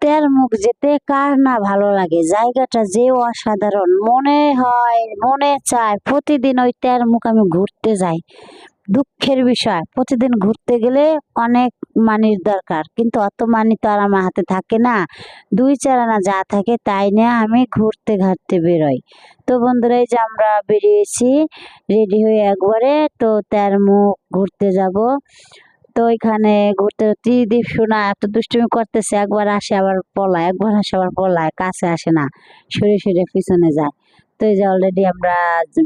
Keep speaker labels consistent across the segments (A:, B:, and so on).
A: তেরমুখ যেতে কার না ভালো লাগে, জায়গাটা যে অসাধারণ, মনে হয় মনে চায় প্রতিদিন ওই তেরমুখ আমি ঘুরতে যাই। দুঃখের বিষয়, প্রতিদিন ঘুরতে গেলে অনেক মানির দরকার, কিন্তু অত মানি তো আর আমার হাতে থাকে না। 2-4 আনা যা থাকে তাই নিয়ে আমি ঘুরতে ঘাটতে বেরোই। তো বন্ধুরা, এই যে আমরা বেরিয়েছি রেডি হয়ে একবারে, তো তেরমুখ ঘুরতে যাব। তো ওইখানে ঘুরতে ত্রিদীপ সোনা এত দুষ্টুমি করতেছে, একবার আসে আবার পলায়, একবার আসে আবার পলায়, কাছে আসে না, সরে সরে পিছনে যায়। তো এই যে অলরেডি আমরা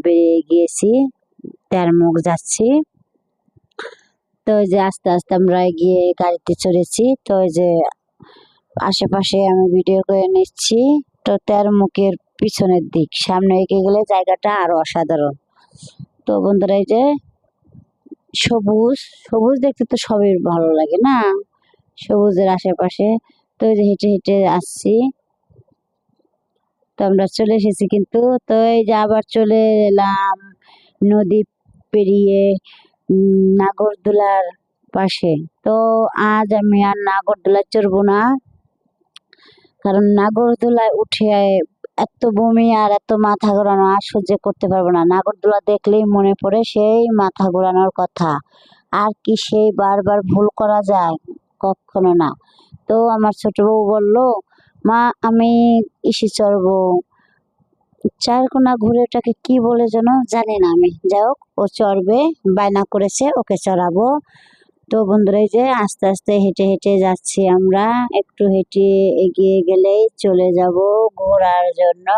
A: বেরিয়ে গিয়েছি, তেরমুখ যাচ্ছি। তো ওই যে আস্তে আস্তে আমরা গিয়ে গাড়িতে চড়েছি। তো ওই যে আশেপাশে আমি ভিডিও করে নিচ্ছি। তো তেরমুখের পিছনের দিক, সামনে এগিয়ে গেলে জায়গাটা আরো অসাধারণ। তো বন্ধুরা, এই যে সবুজ সবুজ দেখতে তো সবই ভালো লাগে না, সবুজের আশেপাশে। তো এই যে হেঁটে হেঁটে আসছি, তো আমরা চলে এসেছি কিন্তু। তো এই যে আবার চলে এলাম নদী পেরিয়ে নাগরদোলার পাশে। তো আজ আমি আর নাগরদোলায় চড়বো না, কারণ নাগরদোলায় উঠে এত বমি আর এত মাথা ঘোরানো আর সহ্য করতে পারবো না। নাগরদোলা দেখলেই মনে পড়ে সেই মাথা ঘোরানোর কথা, আর কি সেই বারবার ভুল করা যায়? কখনো না। তো আমার ছোট বউ বললো, মা আমি ইসে চড়বো, চারকোনা ঘুরে, ওটাকে কি বলে যেন জানি না আমি, যাই হোক ও চড়বে, বায়না করেছে, ওকে চড়াবো। তো বন্ধুরা, এই যে আস্তে আস্তে হেঁটে হেঁটে যাচ্ছি আমরা, একটু হেঁটে এগিয়ে গেলেই চলে যাব ঘোরার জন্য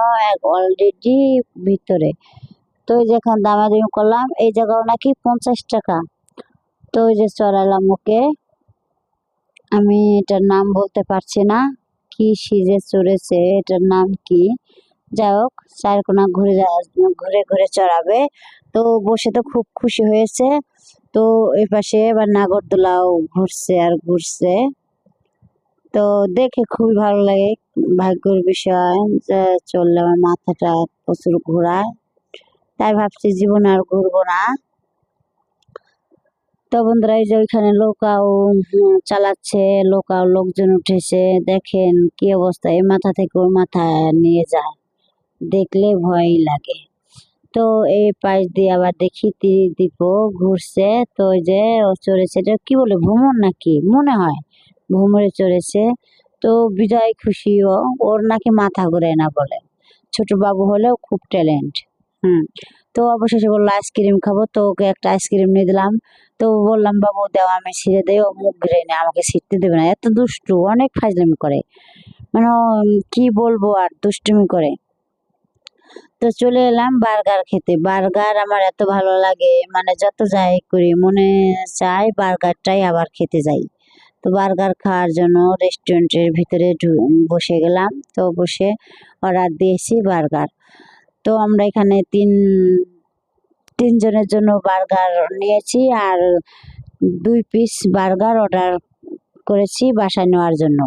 A: অলরেডি ভিতরে। তো ওই যেখানে দামাদামি করলাম, এই জায়গাও নাকি 50 টাকা। তো ওই যে চড়ালাম ওকে, আমি এটার নাম বলতে পারছি না, কি সিজে চড়েছে, এটার নাম কি, যাই হোক চারকোনা ঘুরে ঘুরে ঘুরে চড়াবে। তো বসে তো খুব খুশি হয়েছে। তো এই পাশে এবার নাগরদোলাও ঘুরছে আর ঘুরছে, তো দেখে খুবই ভালো লাগে। ভাগ্যের বিষয় যে চললে আমার মাথাটা প্রচুর ঘোরায়, তাই ভাবছি জীবনে আর ঘুরবো না। তো বন্ধুরা, এই যে ওইখানে নৌকাও চালাচ্ছে, নৌকাও লোকজন উঠেছে, দেখেন কি অবস্থা, এই মাথা থেকে ওই মাথায় নিয়ে যায়, দেখলে ভয়ই লাগে। তো এই পাশ দিয়ে আবার দেখি ত্রিদীপও ঘুরছে। তো ওই যে ও চড়েছে, এটা কি বলে, ভ্রমণ নাকি মনে হয়, ভ্রমণে চড়েছে। তো বিজয় খুশি, ওর নাকি মাথা ঘুরে না বলে, ছোট বাবু হলেও খুব ট্যালেন্ট। তো অবশেষে বললো আইসক্রিম খাবো, তো ওকে একটা আইসক্রিম নিয়ে দিলাম। তো বললাম, বাবু দেও, আমি ছিঁড়ে দেয়, ও মুখ ঘুরে নেয়, আমাকে ছিঁড়তে দেবে না, এত দুষ্টু, অনেক ফাজলামি করে, মানে কি বলবো আর, দুষ্টুমি করে। তো চলে এলাম বার্গার খেতে। বার্গার আমার এত ভালো লাগে, মানে যত যাই করি মনে চাই বার্গারটাই আবার খেতে যাই। তো বার্গার খাওয়ার জন্য রেস্টুরেন্টের ভিতরে বসে গেলাম। তো বসে অর্ডার দিয়েছি বার্গার। তো আমরা এখানে তিনজনের জন্য বার্গার নিয়েছি, আর 2 পিস বার্গার অর্ডার করেছি বাসায় নেওয়ার জন্য।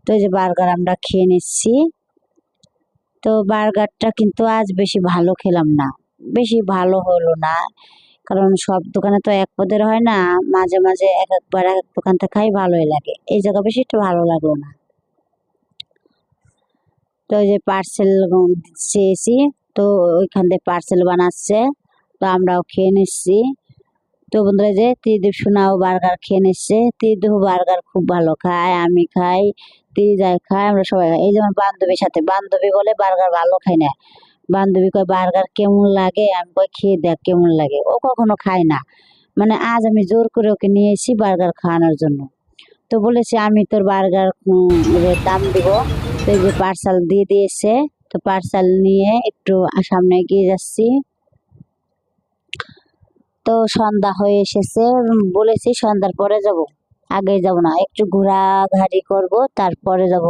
A: তো এই যে বার্গার আমরা খেয়ে নিচ্ছি। তো বার্গারটা কিন্তু আজ বেশি ভালো খেলাম না, বেশি ভালো হলো না, কারণ সব দোকানে তো এক পদের হয় না, মাঝে মাঝে এক একবার এক এক দোকান থেকে খাই, ভালোই লাগে, এই জায়গা বেশি একটু ভালো লাগলো না। তো ওই যে পার্সেল চেয়েছি, তো ওইখান থেকে পার্সেল বানাচ্ছে, তো আমরাও খেয়ে নিচ্ছি। তো বন্ধুরা, যে ত্রিদীপ সোনাও বার্গার খেয়ে নিচ্ছে, ত্রিদীপ বার্গার খুব ভালো খায়, আমি খাই, যাই খায়, আমরা সবাই খাই। এই যেমন বান্ধবীর সাথে, বান্ধবী বলে বার্গার ভালো খাই না, বান্ধবী কয় বার্গার কেমন লাগে, আমি কই খেয়ে দেখ কেমন লাগে, ও কখনো খায় না, মানে আজ আমি জোর করে ওকে নিয়ে এসেছি বার্গার খাওয়ানোর জন্য। তো বলেছি আমি তোর বার্গার দাম দিব। তো এই যে পার্সেল দিয়ে দিয়েছে, তো পার্সেল নিয়ে একটু সামনে এগিয়ে যাচ্ছি। তো সন্ধ্যা হয়ে এসেছে, বলেছি সন্ধ্যার পরে যাব, আগে যাব না, একটু ঘোরাঘুরি করব, তারপরে যাব